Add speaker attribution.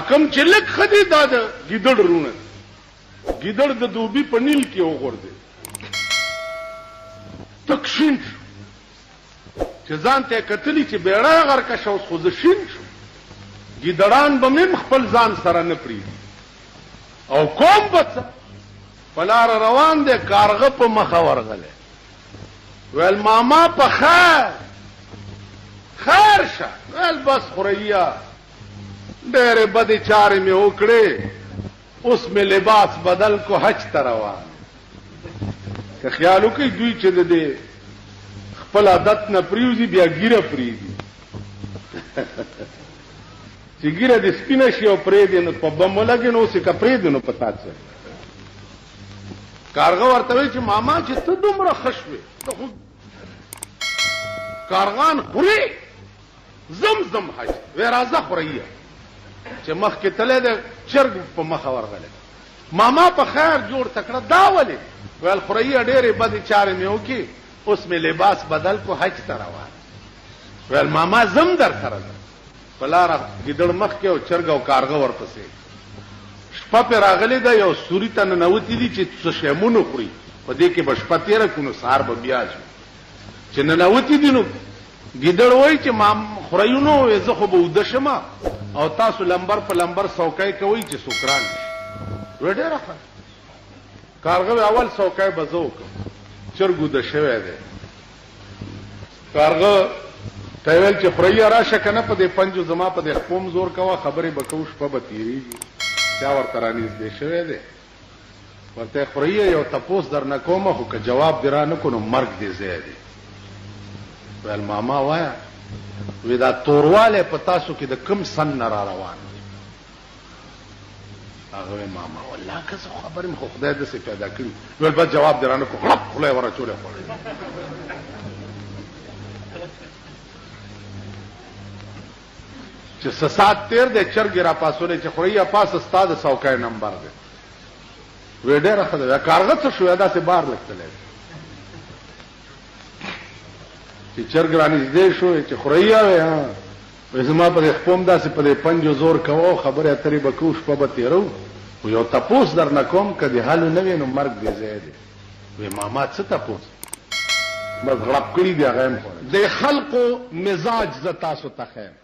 Speaker 1: کم چې لږ ښه دی دا د ګیدړ رونه ګیدړ د دوبي په نیل کې وغورځېد تک شین شو چې ځان ته یې کتلي چې بیړه یې غرقه شه اوس خو زه شین شو ګیدړان به مې خپل ځان سره نه پرېږدي او کوم به څه په لاره روان دی کارغه په مخه ورغلی ویل ماما په خیر شه ویل بس خوریا ډېرې بدې چارې مې وکړې اوس مې لباس بدل کو حج ته روان که خیال وکړئ دوی چې د دې خپل عادت نه پرېوځي بیا ګیره پرېږدي چې ګیره دې سپینه شي او پرېږدي نو په بم ولګي نو اوس یې که پرېږدي نو په تا څه کارغه ورته وایي چې ماما چې ته دومره ښه شوې ته خو کارغان خوري زم حج وی راځه خورئیه چې مخکې تللی دی چرګ په مخه ورغلی ماما په خیر جوړ تکړه دا ولې ویل خورئیه ډېرې بدې چارې مې وکړي اوس مې لباس بدل کو حج ته روان ویل ماما زم در سره ده په لاره ګیدړ مخکې او چرګ او کارغه ورپسې شپه پې راغلې ده یو سوري ته ننوتي دي چې څه شیمونه خوري په دې کې به شپه تېره کړو نو سهار به بیا شو چې ننوتي دي نو ګیدړ وایي چې خورئیو نو وایي زه خو به اوده شم او تاسو لمبر په لمبر څوکۍ کوئ چې سوکران شي وی ډېره ښه کارغه وی اول څوکۍ به زه وکړم چرګ اوده شوی دی کارغه ته یې ویل چې خورئیه راشه که نه په دې پنجو زما په دې خپوم زور کوه خبرې به کوو شپه به تېرېږي چا ورته رانږدې شوی دی ورته خورئیه یو تپوس در نه کومه خو که جواب دې را نه کړو نو مرګ دې ځای دی ویل ماما وایه وی دا توروالی په تاسو کې د کوم سن نه را روان دی هغه وی ماما والله که زه خبرې مې خو خدای داسې پیدا کړي ویل بس جواب دې را نه کړو غړپ خوله یې ور اچولې چې څه ساعت تېر دی چرګ یې را پاسولی چې خورئیه پاسه ستا د څوکۍ نمبر دی وی ډېره ښه ده کارغه څه شو داسې بار لږ تللی چې چرګ رانږدې شو چې خورئیه وی زما په دې خپوم داسې په دې پنجو زور کوه خبرې اترې به کوو شپه به تېرو خو یو تپوس در نه کوم که دې حل نه وي نو مرګ دې ځای دی وی ماما څه تپوس بس غړپ کړي دي هغه یې د خلقو مزاج زه تاسو ته ښیم